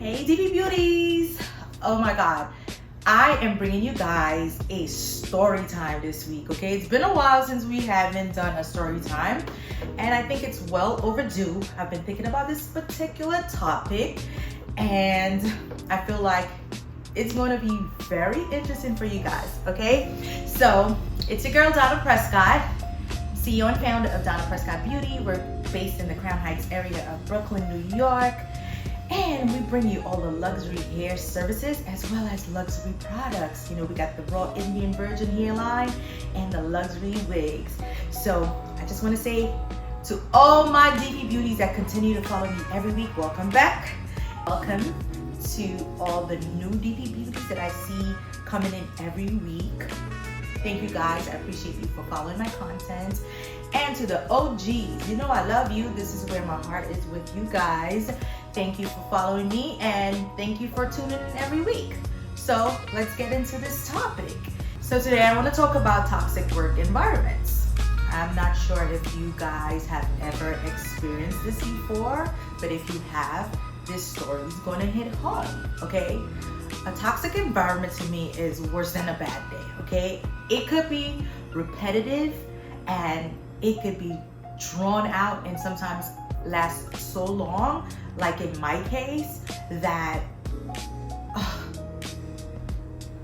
Hey DP Beauties! Oh my god, I am bringing you guys a story time this week, okay? It's been a while since we haven't done a story time, and I think it's well overdue. I've been thinking about this particular topic, and I feel like it's going to be very interesting for you guys, okay? So, it's your girl Donna Prescott, CEO and founder of Donna Prescott Beauty. We're based in the Crown Heights area of Brooklyn, New York. And we bring you all the luxury hair services as well as luxury products. You know, we got the raw Indian virgin hairline and the luxury wigs. So I just want to say to all my DP Beauties that continue to follow me every week, welcome back. Welcome to all the new DP Beauties that I see coming in every week. Thank you guys. I appreciate you for following my content. And to the OGs, you know I love you. This is where my heart is with you guys. Thank you for following me and thank you for tuning in every week. So let's get into this topic. So today I want to talk about toxic work environments. I'm not sure if you guys have ever experienced this before, but if you have, this story is going to hit home, okay? A toxic environment to me is worse than a bad day, okay? It could be repetitive and it could be drawn out and sometimes last so long, like in my case, that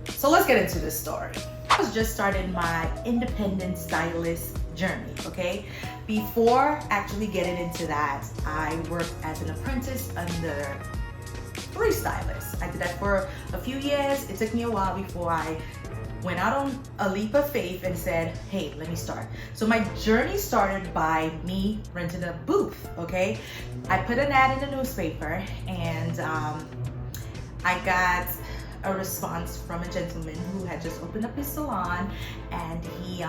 so let's get into this story. I was just starting my independent stylist journey, okay? Before actually getting into that, I worked as an apprentice under 3 stylists. I did that for a few years. It took me a while before I went out on a leap of faith and said, hey, let me start. So my journey started by me renting a booth, okay? I put an ad in the newspaper and I got a response from a gentleman who had just opened up his salon, and he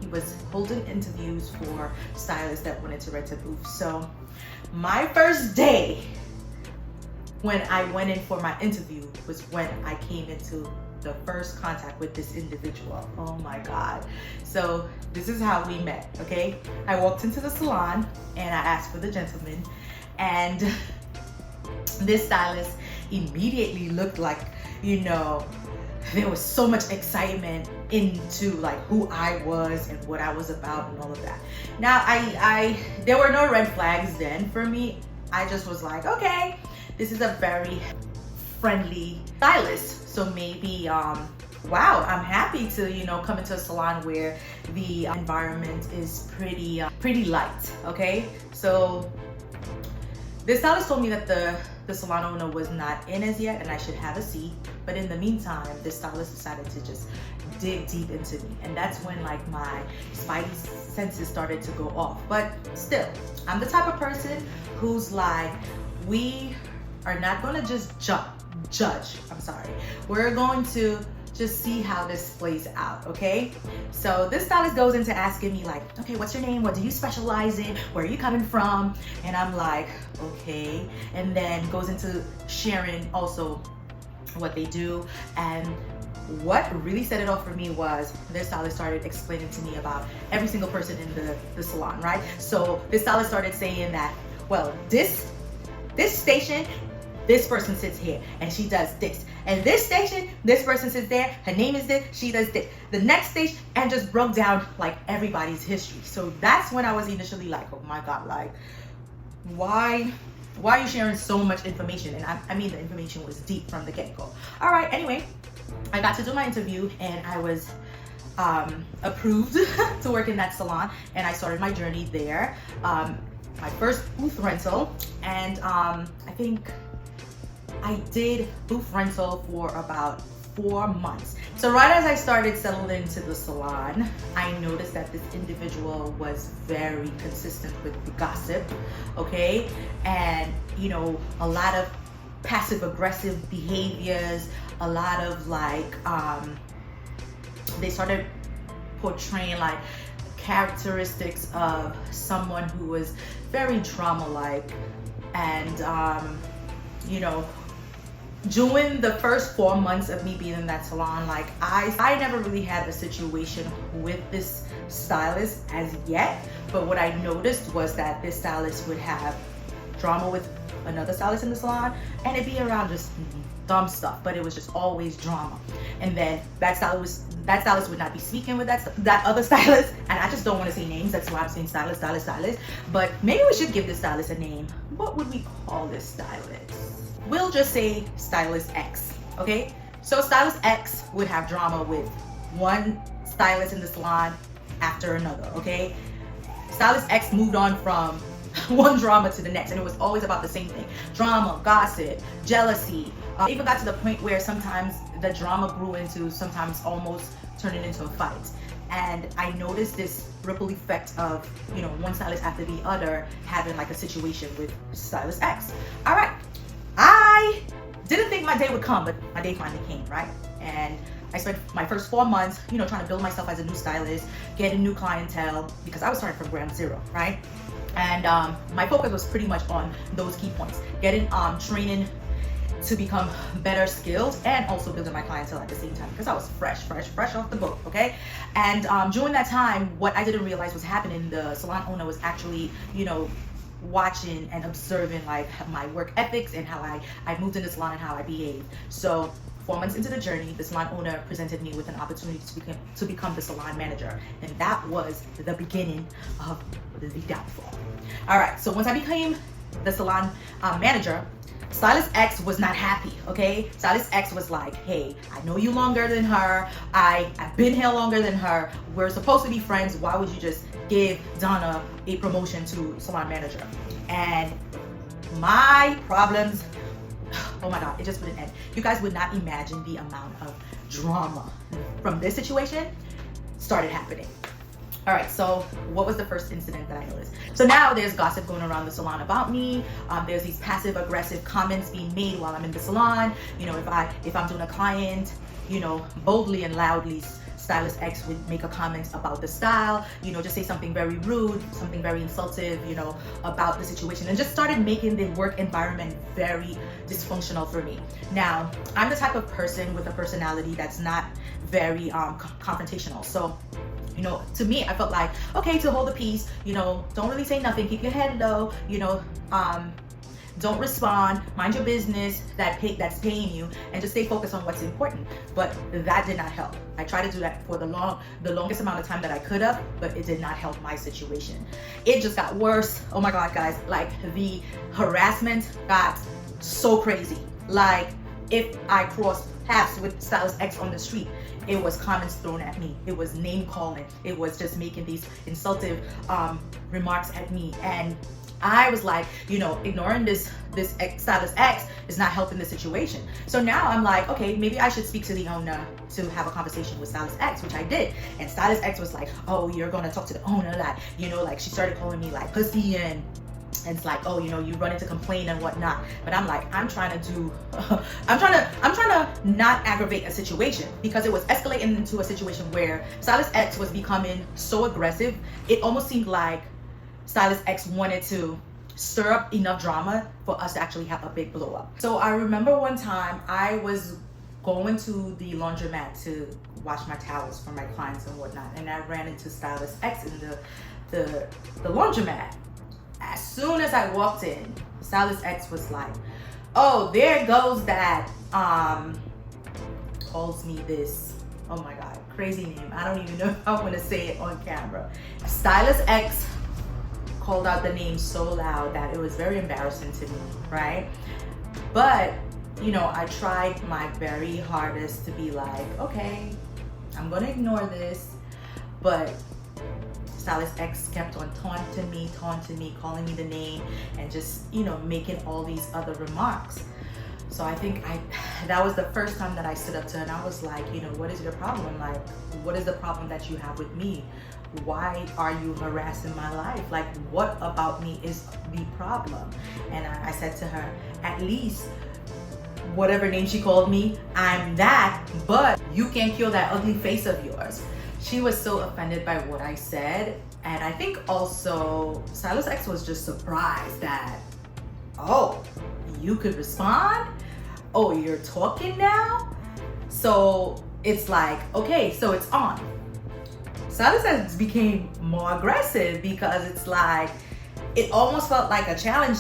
was holding interviews for stylists that wanted to rent a booth. So my first day when I went in for my interview was when I came into the first contact with this individual. Oh my God. So this is how we met, okay? I walked into the salon and I asked for the gentleman, and this stylist immediately looked like, you know, there was so much excitement into like who I was and what I was about and all of that. Now there were no red flags then for me. I just was like, okay, this is a very friendly stylist. So maybe, wow, I'm happy to, you know, come into a salon where the environment is pretty light, okay? So this stylist told me that the salon owner was not in as yet and I should have a seat. But in the meantime, this stylist decided to just dig deep into me. And that's when like my spidey senses started to go off. But still, I'm the type of person who's like, we are not gonna just judge, I'm sorry. We're going to just see how this plays out, okay? So this stylist goes into asking me like, okay, what's your name? What do you specialize in? Where are you coming from? And I'm like, okay. And then goes into sharing also what they do. And what really set it off for me was this stylist started explaining to me about every single person in the salon, right? So this stylist started saying that, well, this station, this person sits here and she does this. And this station, this person sits there, her name is this, she does this. The next station, and just broke down like everybody's history. So that's when I was initially like, oh my God, like, why are you sharing so much information? And I mean, the information was deep from the get-go. All right, anyway, I got to do my interview and I was approved to work in that salon, and I started my journey there. My first booth rental, and I think I did booth rental for about 4 months. So right as I started settling into the salon, I noticed that this individual was very consistent with the gossip, okay? And, you know, a lot of passive aggressive behaviors, a lot of like, they started portraying like characteristics of someone who was very drama-like. And, you know, during the first 4 months of me being in that salon, like I never really had a situation with this stylist as yet, but what I noticed was that this stylist would have drama with another stylist in the salon, and it'd be around just dumb stuff, but it was just always drama. And then that stylist would not be speaking with that other stylist, and I just don't want to say names, that's why I'm saying stylist, but maybe we should give this stylist a name. What would we call this stylist? We'll just say stylist X, okay? So stylist X would have drama with one stylist in the salon after another, okay? Stylist X moved on from one drama to the next, and it was always about the same thing: drama, gossip, jealousy. It even got to the point where sometimes the drama grew into sometimes almost turning into a fight. And I noticed this ripple effect of, you know, one stylist after the other having like a situation with stylist X. All right, I didn't think my day would come, but my day finally came, right? And I spent my first 4 months, you know, trying to build myself as a new stylist, getting new clientele, because I was starting from ground zero, right? And my focus was pretty much on those key points: getting training to become better skilled, and also building my clientele at the same time, because I was fresh off the boat, okay? And during that time, what I didn't realize was happening, the salon owner was actually, you know, watching and observing like my work ethics and how I moved in the salon and how I behaved. So 4 months into the journey, the salon owner presented me with an opportunity to become the salon manager, and that was the beginning of the downfall. All right, so once I became the salon manager, Stylist X was not happy, okay? Stylist X was like, hey, I know you longer than her. I've been here longer than her. We're supposed to be friends. Why would you just give Donna a promotion to salon manager? And my problems, oh my God, it just wouldn't end. You guys would not imagine the amount of drama from this situation started happening. All right, so what was the first incident that I noticed? So now there's gossip going around the salon about me. There's these passive aggressive comments being made while I'm in the salon. You know, if I'm doing a client, you know, boldly and loudly, Stylist X would make a comment about the style, you know, just say something very rude, something very insultive, you know, about the situation, and just started making the work environment very dysfunctional for me. Now, I'm the type of person with a personality that's not very confrontational. So, you know, to me, I felt like, okay, to hold the peace, you know, don't really say nothing, keep your head low, you know, don't respond, mind your business that's paying you, and just stay focused on what's important. But that did not help. I tried to do that for the longest amount of time that I could have, but it did not help my situation. It just got worse. Oh my God, guys, like the harassment got so crazy. Like if I crossed paths with Stylist X on the street, it was comments thrown at me. It was name calling. It was just making these insultive remarks at me. And I was like, you know, ignoring this Stylist X is not helping the situation. So now I'm like, okay, maybe I should speak to the owner to have a conversation with Stylist X, which I did. And Stylist X was like, oh, you're gonna talk to the owner, like, you know, like she started calling me like pussy, and it's like, oh, you know, you run into complain and whatnot. But I'm like, I'm trying to not aggravate a situation, because it was escalating into a situation where Stylist X was becoming so aggressive. It almost seemed like Stylist X wanted to stir up enough drama for us to actually have a big blow up. So I remember one time I was going to the laundromat to wash my towels for my clients and whatnot, and I ran into Stylist X in the laundromat. As soon as I walked in, Stylist X was like, oh, there goes that, calls me this, oh my God, crazy name. I don't even know if I want to say it on camera. Stylist X called out the name so loud that it was very embarrassing to me, right? But, you know, I tried my very hardest to be like, okay, I'm gonna ignore this, but Stylist X kept on taunting me, calling me the name, and just, you know, making all these other remarks. So I think that was the first time that I stood up to her, and I was like, you know, what is your problem? Like, what is the problem that you have with me? Why are you harassing my life? Like, what about me is the problem? And I said to her, at least whatever name she called me, I'm that, but you can't kill that ugly face of yours. She was so offended by what I said. And I think also Stylist X was just surprised that, oh, you could respond? Oh, you're talking now? So it's like, okay, so it's on. Stylist X became more aggressive, because it's like, it almost felt like a challenge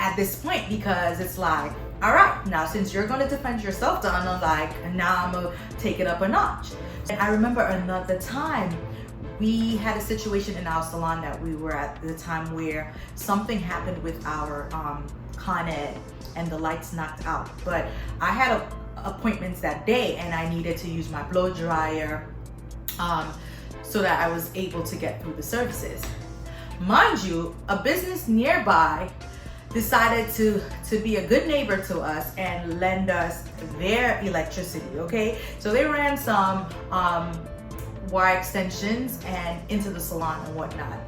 at this point, because it's like, all right, now since you're going to defend yourself, Donna, like, now I'm going to take it up a notch. And I remember another time we had a situation in our salon that we were at the time where something happened with our Con Ed and the lights knocked out. But I had appointments that day and I needed to use my blow dryer so that I was able to get through the services. Mind you, a business nearby decided to be a good neighbor to us and lend us their electricity, okay? So they ran some wire extensions and into the salon and whatnot.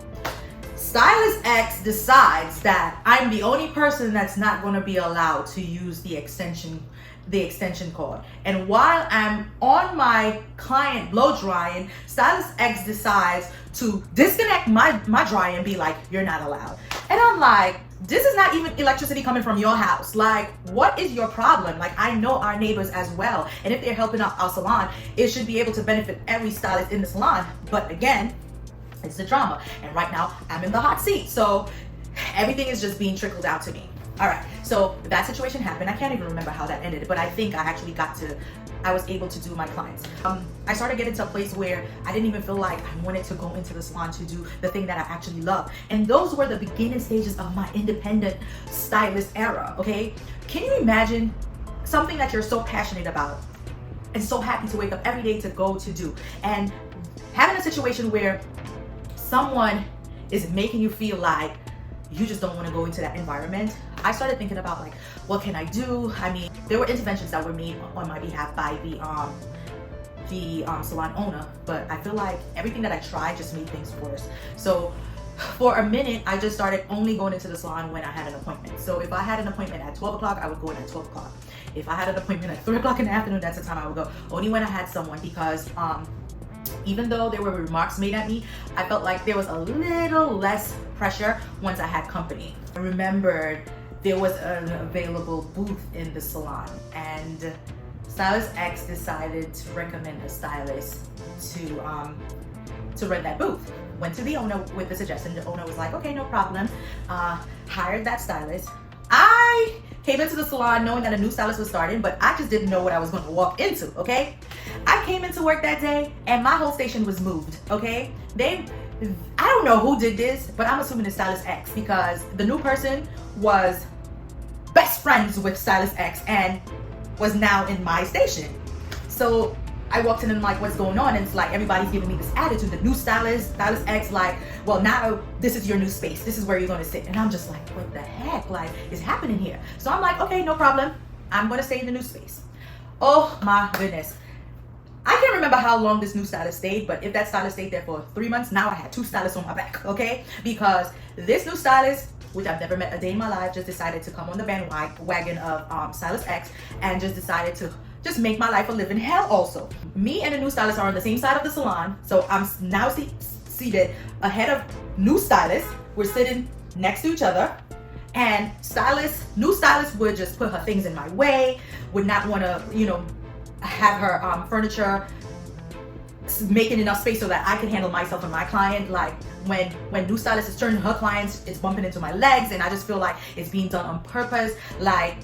Stylist X decides that I'm the only person that's not going to be allowed to use the extension cord. And while I'm on my client blow drying, Stylist X decides to disconnect my dryer and be like, you're not allowed. And I'm like, this is not even electricity coming from your house. Like, what is your problem? Like, I know our neighbors as well. And if they're helping out our salon, it should be able to benefit every stylist in the salon. But again, it's the drama. And right now I'm in the hot seat. So everything is just being trickled out to me. All right, so that situation happened. I can't even remember how that ended, but I think I was able to do my clients. I started getting to a place where I didn't even feel like I wanted to go into the salon to do the thing that I actually love. And those were the beginning stages of my independent stylist era, okay? Can you imagine something that you're so passionate about and so happy to wake up every day to go to do, and having a situation where someone is making you feel like you just don't want to go into that environment? I started thinking about, like, what can I do? I mean, there were interventions that were made on my behalf by the salon owner, but I feel like everything that I tried just made things worse. So for a minute, I just started only going into the salon when I had an appointment. So if I had an appointment at 12 o'clock, I would go in at 12 o'clock. If I had an appointment at 3 o'clock in the afternoon, that's the time I would go. Only when I had someone, because even though there were remarks made at me, I felt like there was a little less pressure once I had company. I remembered there was an available booth in the salon, and Stylist X decided to recommend a stylist to rent that booth. Went to the owner with the suggestion. The owner was like, okay, no problem. Hired that stylist. I came into the salon knowing that a new stylist was starting, but I just didn't know what I was going to walk into, okay? I came into work that day and my whole station was moved, okay? I don't know who did this, but I'm assuming it's Stylist X, because the new person was best friends with Stylist X and was now in my station. So I walked in and I'm like, what's going on? And it's like, everybody's giving me this attitude. The new stylist X, like, well, now this is your new space. This is where you're going to sit. And I'm just like, what the heck? Like, is happening here? So I'm like, okay, no problem. I'm going to stay in the new space. Oh my goodness. I can't remember how long this new stylist stayed, but if that stylist stayed there for 3 months, now I had 2 stylists on my back, okay? Because this new stylist, which I've never met a day in my life, just decided to come on the bandwagon of Stylist X and just decided to just make my life a living hell also. Me and the new stylist are on the same side of the salon, so I'm now seated ahead of new stylist. We're sitting next to each other, and new stylist would just put her things in my way, would not want to, have her furniture making enough space so that I can handle myself and my client. Like, when new stylist is turning her clients, it's bumping into my legs, and I just feel like it's being done on purpose. Like,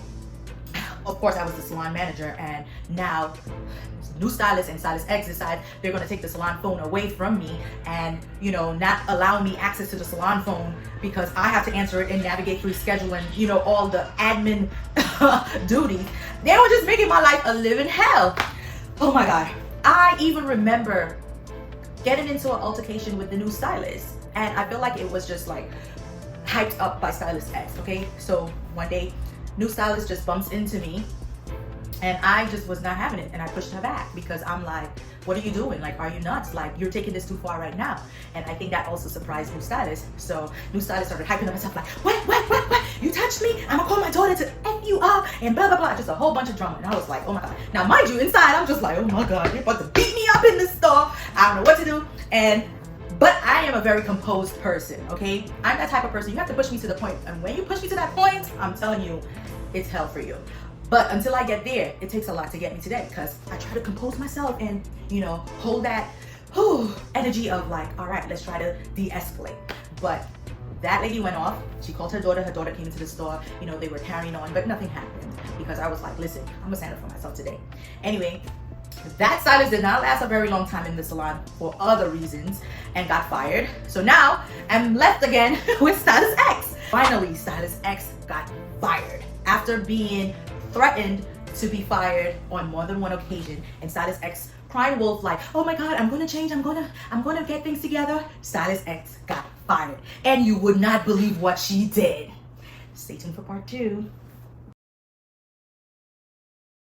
of course, I was the salon manager, and now new stylist and Stylist X decide they're going to take the salon phone away from me and, not allow me access to the salon phone, because I have to answer it and navigate through scheduling, all the admin duties. They were just making my life a living hell. Oh my God. I even remember getting into an altercation with the new stylist, and I feel like it was just like hyped up by Stylist X, okay? So one day, new stylist just bumps into me, and I just was not having it, and I pushed her back, because I'm like, what are you doing? Like, are you nuts? Like, you're taking this too far right now. And I think that also surprised new stylist. So new stylist started hyping up herself like, what? You touched me? I'm gonna call my daughter to F you up, and blah, blah, blah. Just a whole bunch of drama. And I was like, oh my God. Now, mind you, inside, I'm just like, oh my God, you're about to beat me up in this store. I don't know what to do. But I am a very composed person, okay? I'm that type of person. You have to push me to the point. And when you push me to that point, I'm telling you, it's hell for you. But until I get there, it takes a lot to get me to that, because I try to compose myself and, hold that energy of like, all right, let's try to de-escalate. But that lady went off. She called her daughter came into the store. You know, they were carrying on, but nothing happened because I was like, listen, I'm gonna stand up for myself today. Anyway, that stylist did not last a very long time in the salon for other reasons and got fired. So now I'm left again with Stylist X. Finally, Stylist X got fired after being threatened to be fired on more than one occasion. And Stylist X crying wolf like, oh my God, I'm gonna change, I'm gonna get things together. Stylist X got fired. And you would not believe what she did. Stay tuned for part 2.